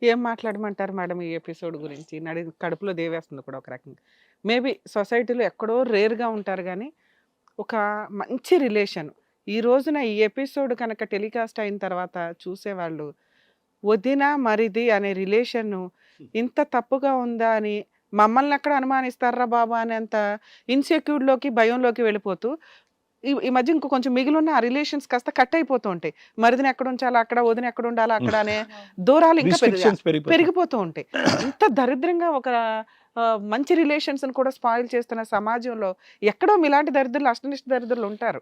ఏం మాట్లాడమంటారు మేడం ఈ ఎపిసోడ్ గురించి? కడుపులో దేవేస్తుంది కూడా ఒక రకంగా. మేబీ సొసైటీలో ఎక్కడో రేర్‌గా ఉంటారు గానీ, ఒక మంచి రిలేషన్. ఈ రోజున ఈ ఎపిసోడ్ కనుక టెలికాస్ట్ అయిన తర్వాత చూసేవాళ్ళు, వదిన, మరిది అనే రిలేషను ఇంత తప్పుగా ఉందా అని మమ్మల్నెక్కడ అనుమానిస్తార్రా బాబు అనేంత ఇన్‌సెక్యూర్డ్‌లోకి, భయంలోకి వెళ్ళిపోతూ ఈ ఈ మధ్య ఇంక కొంచెం మిగిలున్న ఆ రిలేషన్స్ కాస్త కట్ అయిపోతూ ఉంటాయి. మరిదిని ఎక్కడుంచాలా అక్కడ, వదిన ఎక్కడుండాలా అక్కడ అనే దూరాలు ఇంకా రిస్ట్రిక్షన్స్ పెరిగిపోతాయి. పెరిగిపోతూ ఉంటాయి. ఇంత దరిద్రంగా ఒక మంచి రిలేషన్స్‌ని కూడా స్పాయిల్ చేస్తున్న సమాజంలో ఎక్కడో మీలాంటి దరిద్రులు, అష్టనిష్ట దరిద్రులు ఉంటారు.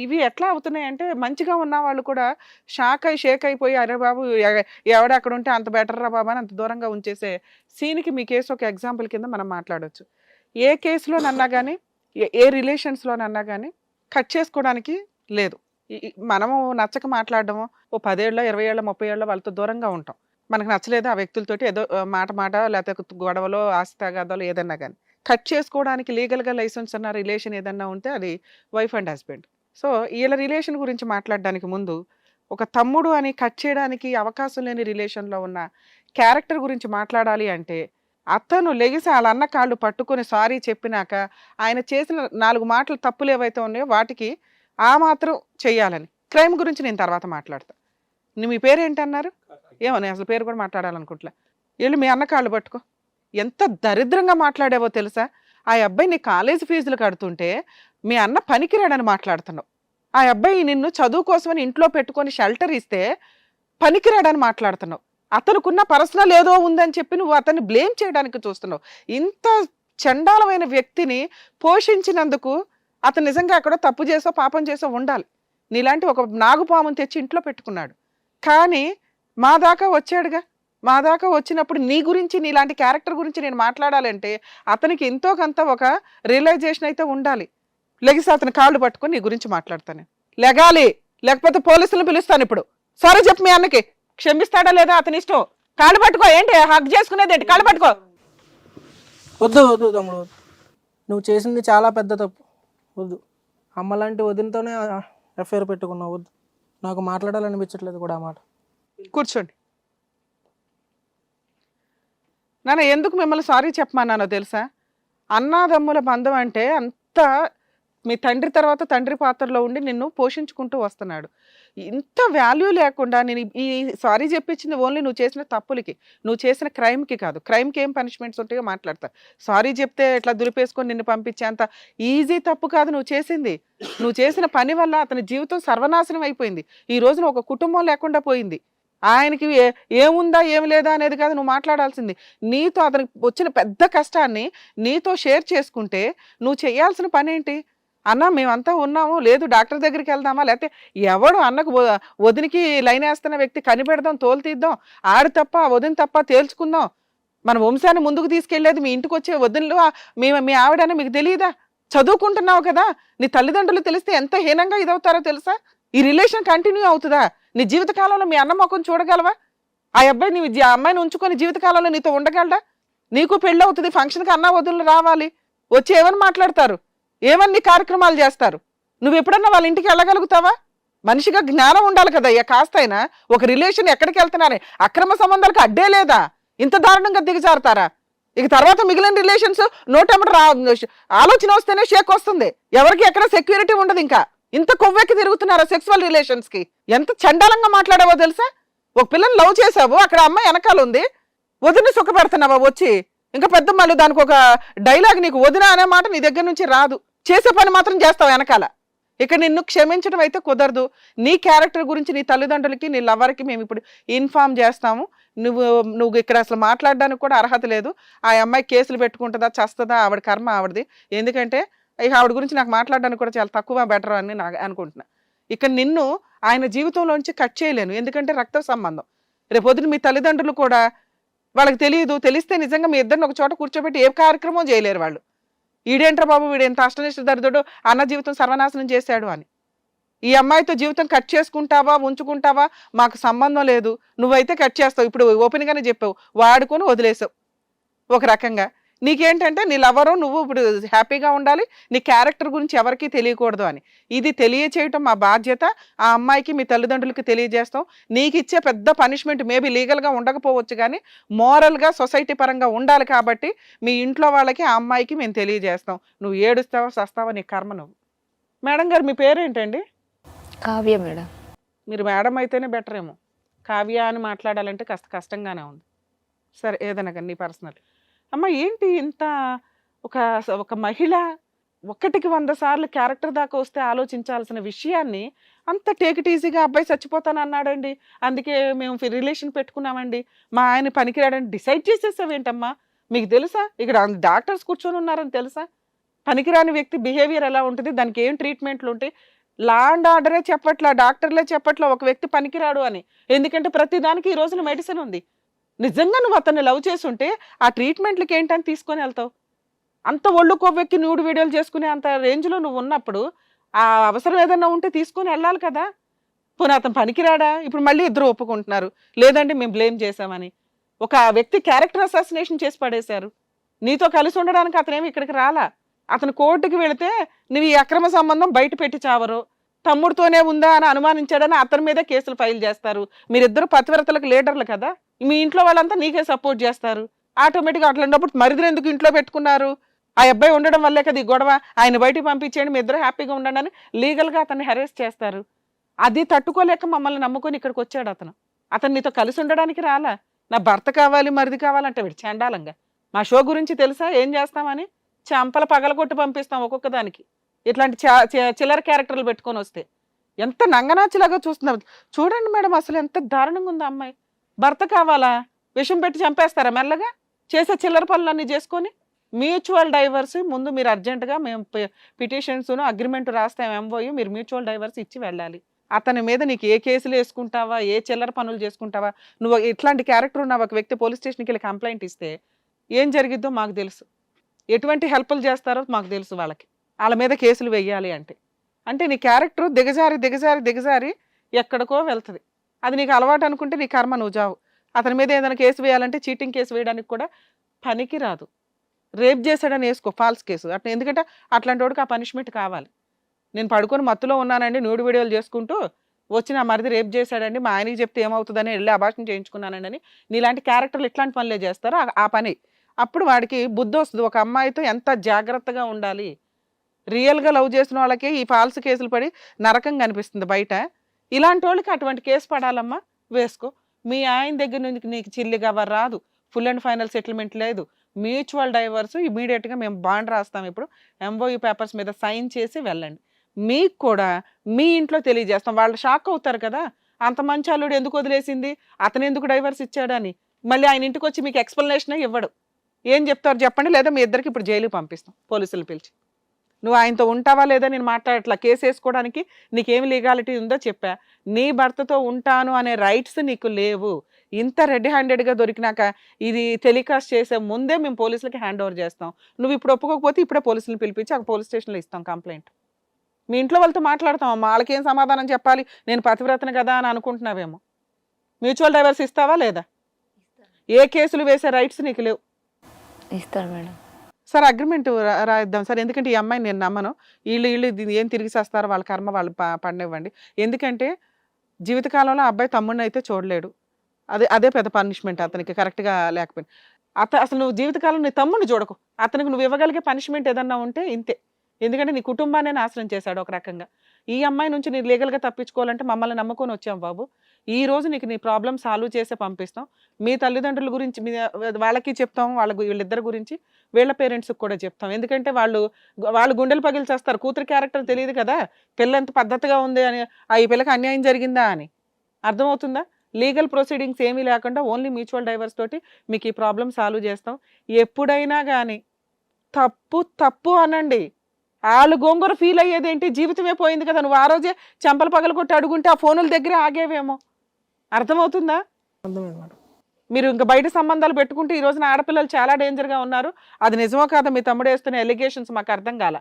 ఇవి ఎట్లా అవుతున్నాయంటే మంచిగా ఉన్న వాళ్ళు కూడా షేక్ అయిపోయి అరే బాబు ఎవడు అక్కడ ఉంటే అంత బెటర్ రా బాబు అని అంత దూరంగా ఉంచేసే సీన్‌కి మీ కేసు ఒక ఎగ్జాంపుల్ కింద మనం మాట్లాడొచ్చు. ఏ కేసులోనన్నా గానీ ఏ రిలేషన్స్‌లోనన్నా గానీ కట్ చేసుకోవడానికి లేదు. మనము నచ్చక మాట్లాడడమో, ఓ 10 ఏళ్ళో, 20 ఏళ్ళో, 30 ఏళ్ళో వాళ్ళతో దూరంగా ఉంటాం. మనకు నచ్చలేదు ఆ వ్యక్తులతోటి ఏదో మాట లేకపోతే గొడవలో, ఆస్తి తగాదాలో ఏదన్నా గానీ. కట్ చేసుకోవడానికి లీగల్‌గా లైసెన్స్ ఉన్న రిలేషన్ ఏదన్నా ఉంటే అది వైఫ్ అండ్ హస్బెండ్. సో, ఈళ్ళ రిలేషన్ గురించి మాట్లాడడానికి ముందు, ఒక తమ్ముడు అని కట్ చేయడానికి అవకాశం లేని రిలేషన్‌లో ఉన్న క్యారెక్టర్ గురించి మాట్లాడాలి అంటే, అతను లెగిసి ఆళ్ళ అన్న కాళ్ళు పట్టుకొని సారీ చెప్పినాక, ఆయన చేసిన 4 మాటలు తప్పులేవైతే ఉన్నాయో వాటికి ఆ మాత్రం చెయ్యాలని. క్రైమ్ గురించి నేను తర్వాత మాట్లాడతా. మీ పేరేంటన్నారు? ఏమో నేను అసలు పేరు కూడా మాట్లాడాలనుకుంటలే. ఎళ్లి మీ అన్న కాళ్ళు పట్టుకో. ఎంత దరిద్రంగా మాట్లాడావో తెలుసా? ఆ అబ్బాయి నీ కాలేజీ ఫీజులు కడుతుంటే, మీ అన్న పనికిరాడని మాట్లాడుతున్నావు. ఆ అబ్బాయి నిన్ను చదువు కోసమని ఇంట్లో పెట్టుకొని షెల్టర్ ఇస్తే, పనికిరాడని మాట్లాడుతున్నావు. అతనుకున్న పర్సనల్ ఏదో ఉందని చెప్పి నువ్వు అతన్ని బ్లేమ్ చేయడానికి చూస్తున్నావు. ఇంత చండాలమైన వ్యక్తిని పోషించినందుకు అతను నిజంగా అక్కడ తప్పు చేసో, పాపం చేసో ఉండాలి. నీలాంటి ఒక నాగుపాముని తెచ్చి ఇంట్లో పెట్టుకున్నాడు. కానీ మా దాకా వచ్చాడుగా. మా దాకా వచ్చినప్పుడు నీ గురించి, నీలాంటి క్యారెక్టర్ గురించి నేను మాట్లాడాలంటే అతనికి ఎంతో కొంత ఒక రియలైజేషన్ అయితే ఉండాలి. లెగిసి అతని కాళ్ళు పట్టుకొని నీ గురించి మాట్లాడతాను. లెగాలి, లేకపోతే పోలీసులను పిలుస్తాను ఇప్పుడు. సారీ చెప్పు మీ అన్నకి. క్షమిస్తాడా లేదా అతని ఇష్టం. కాళ్ళు పట్టుకో. ఏంటి హక్ చేసుకునేది ఏంటి? కాళ్ళు పట్టుకో. వద్దు వద్దు తమ్ముడు, నువ్వు చేసింది చాలా పెద్ద తప్పు. వద్దు, అమ్మలాంటి వదినతోనే ఎఫ్ఐఆర్ పెట్టుకున్నావు. వద్దు, నాకు మాట్లాడాలనిపించట్లేదు కూడా ఆ మాట. కూర్చోండి. నాన్న ఎందుకు మిమ్మల్ని సారీ చెప్పమన్నానో తెలుసా? అన్నాదమ్ముల బంధం అంటే అంత మీ తండ్రి తర్వాత తండ్రి పాత్రలో ఉండి నిన్ను పోషించుకుంటూ వస్తున్నాడు. ఇంత వాల్యూ లేకుండా నేను ఈ సారీ చెప్పించింది ఓన్లీ నువ్వు చేసిన తప్పులకి, నువ్వు చేసిన క్రైమ్కి కాదు. క్రైమ్కి ఏం పనిష్మెంట్స్ ఉంటాయో మాట్లాడతా. సారీ చెప్తే ఇట్లా దులిపేసుకొని నిన్ను పంపించేంత ఈజీ తప్పు కాదు నువ్వు చేసింది. నువ్వు చేసిన పని వల్ల అతని జీవితం సర్వనాశనం అయిపోయింది. ఈ రోజున ఒక కుటుంబం లేకుండా పోయింది. ఆయనకి ఏముందా ఏమి లేదా అనేది కాదు నువ్వు మాట్లాడాల్సింది. నీతో అతనికి వచ్చిన పెద్ద కష్టాన్ని నీతో షేర్ చేసుకుంటే నువ్వు చేయాల్సిన పని ఏంటి? అన్న మేమంతా ఉన్నాము, లేదు డాక్టర్ దగ్గరికి వెళ్దామా, లేకపోతే ఎవడు అన్నకు వదినికి లైన్ వేస్తున్న వ్యక్తి కనిపెడదాం, తోలు తీద్దాం, ఆడు తప్ప వదిన తప్ప తేల్చుకుందాం. మన వంశాన్ని ముందుకు తీసుకెళ్లేది మీ ఇంటికి వచ్చే వదినలు మీ ఆవిడని మీకు తెలియదా? చదువుకుంటున్నావు కదా, నీ తల్లిదండ్రులు తెలిస్తే ఎంత హీనంగా ఇదవుతారో తెలుసా? ఈ రిలేషన్ కంటిన్యూ అవుతుందా? నీ జీవితకాలంలో మీ అన్న ముఖం చూడగలవా? ఆ అబ్బాయి నీ అమ్మాయిని ఉంచుకొని జీవితకాలంలో నీతో ఉండగలడా? నీకు పెళ్ళి అవుతుంది, ఫంక్షన్కి అన్న వదులు రావాలి, వచ్చి ఏమని మాట్లాడతారు, ఏమన్ని కార్యక్రమాలు చేస్తారు? నువ్వు ఎప్పుడన్నా వాళ్ళ ఇంటికి వెళ్ళగలుగుతావా? మనిషిగా జ్ఞానం ఉండాలి కదా అయ్యా కాస్తైనా. ఒక రిలేషన్ ఎక్కడికి వెళ్తున్నారే, అక్రమ సంబంధాలకు అడ్డే లేదా? ఇంత దారుణంగా దిగజారుతారా? ఇక తర్వాత మిగిలిన రిలేషన్స్ నోటెమ్మట ఆలోచన వస్తేనే షేక్ వస్తుంది. ఎవరికి ఎక్కడ సెక్యూరిటీ ఉండదు. ఇంకా ఇంత కొవ్వెక్కి తిరుగుతున్నారా సెక్సువల్ రిలేషన్స్ కి? ఎంత చండాలంగా మాట్లాడావో తెలుసా? ఒక పిల్లని లవ్ చేసావు, అక్కడ అమ్మాయి వెనకాల ఉంది, వదిన సుఖ పెడుతున్నావా వచ్చి? ఇంకా పెద్ద మళ్ళీ దానికి ఒక డైలాగ్, నీకు వదిన అనే మాట నీ దగ్గర నుంచి రాదు, చేసే పని మాత్రం చేస్తావు వెనకాల. ఇక నిన్ను క్షమించడం అయితే కుదరదు. నీ క్యారెక్టర్ గురించి నీ తల్లిదండ్రులకి, నీ లవర్కి మేము ఇప్పుడు ఇన్ఫార్మ్ చేస్తాము. నువ్వు ఇక్కడ అసలు మాట్లాడడానికి కూడా అర్హత లేదు. ఆ అమ్మాయి కేసులు పెట్టుకుంటుందా, చస్తుందా, ఆవిడ కర్మ ఆవిడది. ఎందుకంటే ఇక ఆవిడ గురించి నాకు మాట్లాడడానికి కూడా చాలా తక్కువ బెటర్ అని నాకు అనుకుంటున్నా. ఇక నిన్ను ఆయన జీవితంలోంచి కట్ చేయలేను, ఎందుకంటే రక్త సంబంధం. రేపు పొద్దున మీ తల్లిదండ్రులు కూడా వాళ్ళకి తెలియదు, తెలిస్తే నిజంగా మీ ఇద్దరిని ఒక చోట కూర్చోబెట్టి ఏ కార్యక్రమం చేయలేరు వాళ్ళు. ఈడేంట్రా బాబు వీడు ఎంత అష్టనిష్ట దరిద్రుడు, అన్న జీవితం సర్వనాశనం చేశాడు అని. ఈ అమ్మాయితో జీవితం కట్ చేసుకుంటావా ఉంచుకుంటావా మాకు సంబంధం లేదు, నువ్వైతే కట్ చేస్తావు. ఇప్పుడు ఓపెన్ గానే చెప్పావు, వాడుకొని వదిలేసావు ఒక రకంగా. నీకేంటంటే నీ లవరు నువ్వు ఇప్పుడు హ్యాపీగా ఉండాలి, నీ క్యారెక్టర్ గురించి ఎవరికీ తెలియకూడదు అని. ఇది తెలియచేయటం మా బాధ్యత. ఆ అమ్మాయికి మీ తల్లిదండ్రులకి తెలియజేస్తాం. నీకు ఇచ్చే పెద్ద పనిష్మెంట్ మేబీ లీగల్గా ఉండకపోవచ్చు, కానీ మోరల్గా సొసైటీ పరంగా ఉండాలి. కాబట్టి మీ ఇంట్లో వాళ్ళకి ఆ అమ్మాయికి మేము తెలియజేస్తాం. నువ్వు ఏడుస్తావా సస్తావా నీ కర్మ నువ్వు. మేడం గారు మీ పేరేంటండి? కావ్య మేడం. మీరు మేడం అయితేనే బెటర్ ఏమో. కావ్య అని మాట్లాడాలంటే కాస్త కష్టంగానే ఉంది. సరే ఏదైనా కానీ నీ పర్సనల్. అమ్మ ఏంటి ఇంత ఒక ఒక మహిళ 1కి 100 సార్లు క్యారెక్టర్ దాకా వస్తే ఆలోచించాల్సిన విషయాన్ని అంత టేక్ ఇట్ ఈజీగా అబ్బాయి చచ్చిపోతాను అన్నాడండి, అందుకే మేము రిలేషన్ పెట్టుకున్నామండి, మా ఆయన పనికిరాడని డిసైడ్ చేసేసావేంటమ్మా? మీకు తెలుసా ఇక్కడ డాక్టర్స్ కూర్చొని ఉన్నారని తెలుసా? పనికిరాని వ్యక్తి బిహేవియర్ ఎలా ఉంటుంది, దానికి ఏం ట్రీట్మెంట్లు ఉంటాయి? లా అండ్ ఆర్డరే చెప్పట్లా, డాక్టర్లే చెప్పట్లా ఒక వ్యక్తి పనికిరాడు అని. ఎందుకంటే ప్రతి దానికి ఈ రోజున మెడిసిన్ ఉంది. నిజంగా నువ్వు అతన్ని లవ్ చేసుంటే ఆ ట్రీట్మెంట్లకి ఏంటని తీసుకొని వెళ్తావు? అంత ఒళ్ళు కొవ్వెక్కి న్యూడ్ వీడియోలు చేసుకునే అంత రేంజ్లో నువ్వు ఉన్నప్పుడు ఆ అవసరం ఏదన్నా ఉంటే తీసుకొని వెళ్ళాలి కదా. పోనీ అతను పనికిరాడా? ఇప్పుడు మళ్ళీ ఇద్దరు ఒప్పుకుంటున్నారు, లేదంటే మేము బ్లేమ్ చేసామని. ఒక వ్యక్తి క్యారెక్టర్ అసాసినేషన్ చేసి పడేశారు. నీతో కలిసి ఉండడానికి అతనేమి ఇక్కడికి రాలా. అతను కోర్టుకి వెళితే నువ్వు ఈ అక్రమ సంబంధం బయట పెట్టి చావరు, తమ్ముడితోనే ఉందా అని అనుమానించాడని అతని మీదే కేసులు ఫైల్ చేస్తారు. మీరిద్దరు పతివ్రతలకు లీడర్లు కదా, మీ ఇంట్లో వాళ్ళంతా నీకే సపోర్ట్ చేస్తారు. ఆటోమేటిక్గా అట్లాంటప్పుడు మరిద్దరు ఎందుకు ఇంట్లో పెట్టుకున్నారు? ఆ అబ్బాయి ఉండడం వల్లే కదా ఈ గొడవ. ఆయన బయటికి పంపించేయండి, మీ ఇద్దరు హ్యాపీగా ఉండండి అని లీగల్గా అతన్ని హెరాస్ చేస్తారు. అది తట్టుకోలేక మమ్మల్ని నమ్ముకొని ఇక్కడికి వచ్చాడు అతను. అతను నీతో కలిసి ఉండడానికి రాలా. నా భర్త కావాలి మరిది కావాలంటే వీడు చండాలంగా. మా షో గురించి తెలుసా ఏం చేస్తామని? చెంపల పగలగొట్టి పంపిస్తాం ఒక్కొక్క దానికి. ఇట్లాంటి చిల్లర క్యారెక్టర్లు పెట్టుకొని వస్తే ఎంత నంగనాచిలాగా చూస్తున్నాం. చూడండి మేడం, అసలు ఎంత దారుణంగా ఉంది అమ్మాయి. భర్త కావాలా? విషం పెట్టి చంపేస్తారా మెల్లగా? చేసే చిల్లర పనులన్నీ చేసుకొని. మ్యూచువల్ డైవర్స్ ముందు మీరు అర్జెంటుగా మేము పిటిషన్స్ అగ్రిమెంట్ రాస్తాం ఎంఓయూ, మీరు మ్యూచువల్ డైవర్స్ ఇచ్చి వెళ్ళాలి. అతని మీద నీకు ఏ కేసులు వేసుకుంటావా, ఏ చిల్లర పనులు చేసుకుంటావా? నువ్వు ఇట్లాంటి క్యారెక్టర్ ఉన్న ఒక వ్యక్తి పోలీస్ స్టేషన్కి వెళ్ళి కంప్లైంట్ ఇస్తే ఏం జరిగిద్దో మాకు తెలుసు, ఎటువంటి హెల్ప్లు చేస్తారో మాకు తెలుసు. వాళ్ళ మీద కేసులు వెయ్యాలి అంటే నీ క్యారెక్టర్ దిగజారి దిగజారి దిగజారి ఎక్కడికో వెళ్తుంది. అది నీకు అలవాటు అనుకుంటే నీ కర్మ, నువ్వు జావు. అతని మీద ఏదైనా కేసు వేయాలంటే చీటింగ్ కేసు వేయడానికి కూడా పనికి రాదు. రేప్ చేశాడని వేసుకో ఫాల్స్ కేసు అట్లా, ఎందుకంటే అట్లాంటి వాడికి ఆ పనిష్మెంట్ కావాలి. నేను పడుకొని మత్తులో ఉన్నానండి, న్యూడ్ వీడియోలు చేసుకుంటూ వచ్చి నా మరిది రేప్ చేశాడండి, మా ఆయనకి చెప్తే ఏమవుతుందని వెళ్ళి అభాషణ చేయించుకున్నానండి అని నీలాంటి క్యారెక్టర్లు ఇట్లాంటి పనులే చేస్తారో ఆ పని. అప్పుడు వాడికి బుద్ధి వస్తుంది, ఒక అమ్మాయితో ఎంత జాగ్రత్తగా ఉండాలి. రియల్గా లవ్ చేసిన వాళ్ళకి ఈ ఫాల్స్ కేసులు పడి నరకం కనిపిస్తుంది బయట. ఇలాంటి వాళ్ళకి అటువంటి కేసు పడాలమ్మా, వేసుకో. మీ ఆయన దగ్గర నుంచి నీకు చిల్లిగా రాదు, ఫుల్ అండ్ ఫైనల్ సెటిల్మెంట్ లేదు, మ్యూచువల్ డైవర్స్ ఇమీడియట్గా మేము బాండ్ రాస్తాం. ఇప్పుడు ఎంఓయూ పేపర్స్ మీద సైన్ చేసి వెళ్ళండి. మీకు కూడా మీ ఇంట్లో తెలియజేస్తాం. వాళ్ళు షాక్ అవుతారు కదా, అంత మంచి అల్లుడు ఎందుకు వదిలేసింది, అతను ఎందుకు డైవర్స్ ఇచ్చాడని. మళ్ళీ ఆయన ఇంటికి వచ్చి మీకు ఎక్స్ప్లెనేషన్ ఇవ్వడు. ఏం చెప్తారు చెప్పండి, లేదా మీ ఇద్దరికి ఇప్పుడు జైలుకి పంపిస్తాం పోలీసులు పిలిచి. నువ్వు ఆయనతో ఉంటావా లేదా నేను మాట్లాడట్లా, కేసు వేసుకోవడానికి నీకేమి లీగాలిటీ ఉందో చెప్పా. నీ భర్తతో ఉంటాను అనే రైట్స్ నీకు లేవు. ఇంత రెడ్ హ్యాండెడ్గా దొరికినాక ఇది టెలికాస్ట్ చేసే ముందే మేము పోలీసులకి హ్యాండ్ ఓవర్ చేస్తాం. నువ్వు ఇప్పుడు ఒప్పుకోకపోతే ఇప్పుడే పోలీసులను పిలిపించి ఆ పోలీస్ స్టేషన్లో ఇస్తాం కంప్లైంట్. మీ ఇంట్లో వాళ్ళతో మాట్లాడతాం, వాళ్ళకేం సమాధానం చెప్పాలి, నేను పతివ్రతను కదా అని అనుకుంటున్నావేమో. మ్యూచువల్ డైవర్స్ ఇస్తావా లేదా? ఏ కేసులు వేసే రైట్స్ నీకు లేవు. ఇస్తారు మేడం. సార్ అగ్రిమెంట్ రాయిద్దాం సార్, ఎందుకంటే ఈ అమ్మాయిని నేను నమ్మను. వీళ్ళు ఏం తిరిగి చేస్తారో వాళ్ళ కర్మ వాళ్ళు పడినివ్వండి. ఎందుకంటే జీవితకాలంలో అబ్బాయి తమ్ముడిని అయితే చూడలేడు, అదే పెద్ద పనిష్మెంట్ అతనికి కరెక్ట్గా లేకపోయింది. అసలు నువ్వు జీవితకాలం నీ తమ్ముడిని చూడకు, అతనికి నువ్వు ఇవ్వగలిగే పనిష్మెంట్ ఏదన్నా ఉంటే ఇంతే. ఎందుకంటే నీ కుటుంబాన్ని నాశనం చేశాడు ఒక రకంగా. ఈ అమ్మాయి నుంచి నేను లీగల్గా తప్పించుకోవాలంటే మమ్మల్ని నమ్ముకొని వచ్చాం బాబు. ఈ రోజు నీకు నీ ప్రాబ్లం సాల్వ్ చేసే పంపిస్తాం. మీ తల్లిదండ్రుల గురించి వాళ్ళకి చెప్తాం, వీళ్ళిద్దరి గురించి వీళ్ళ పేరెంట్స్కి కూడా చెప్తాం. ఎందుకంటే వాళ్ళు గుండెలు పగిలి చేస్తారు. కూతురు క్యారెక్టర్ తెలియదు కదా, పిల్ల ఎంత పద్ధతిగా ఉంది అని, ఈ పిల్లకి అన్యాయం జరిగిందా అని. అర్థమవుతుందా? లీగల్ ప్రొసీడింగ్స్ ఏమీ లేకుండా ఓన్లీ మ్యూచువల్ డైవర్స్ తోటి మీకు ఈ ప్రాబ్లం సాల్వ్ చేస్తాం. ఎప్పుడైనా కానీ తప్పు అనండి. వాళ్ళు గోంగూర ఫీల్ అయ్యేది ఏంటి, జీవితమే పోయింది కదా, నువ్వు ఆ రోజే చెంపలు పగలు కొట్టి అడుగుంటే ఆ ఫోనుల దగ్గరే ఆగేవేమో. అర్థమవుతుందా? మీరు ఇంకా బయట సంబంధాలు పెట్టుకుంటే ఈ రోజున ఆడపిల్లలు చాలా డేంజర్గా ఉన్నారు. అది నిజమో కాదా మీ తమ్ముడు వేస్తున్న ఎలిగేషన్స్ మాకు అర్థం కాల.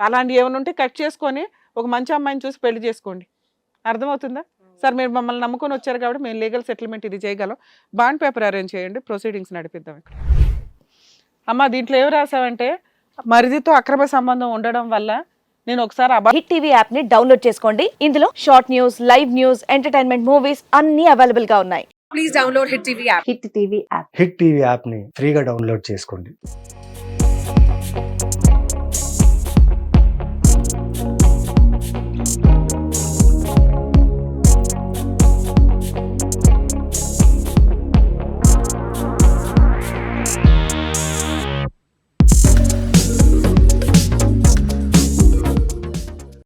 అలాంటివి ఏమైనా ఉంటే కట్ చేసుకొని ఒక మంచి అమ్మాయిని చూసి పెళ్లి చేసుకోండి. అర్థమవుతుందా? సార్ మీరు మమ్మల్ని నమ్ముకొని వచ్చారు కాబట్టి మేము లీగల్ సెటిల్మెంట్ ఇది చేయగలం. బాండ్ పేపర్ అరేంజ్ చేయండి, ప్రొసీడింగ్స్ నడిపిద్దాం. ఇక్కడ అమ్మ దీంట్లో ఏం రాసావంటే మరిదితో అక్రమ సంబంధం ఉండడం వల్ల నేను ఒకసారి హిట్ టీవీ యాప్ ని డౌన్లోడ్ చేసుకోండి. ఇందులో short news, live news, entertainment movies అన్ని అవైలబుల్ గా ఉన్నాయి. హిట్ టీవీ యాప్ని ఫ్రీగా డౌన్లోడ్ చేసుకోండి.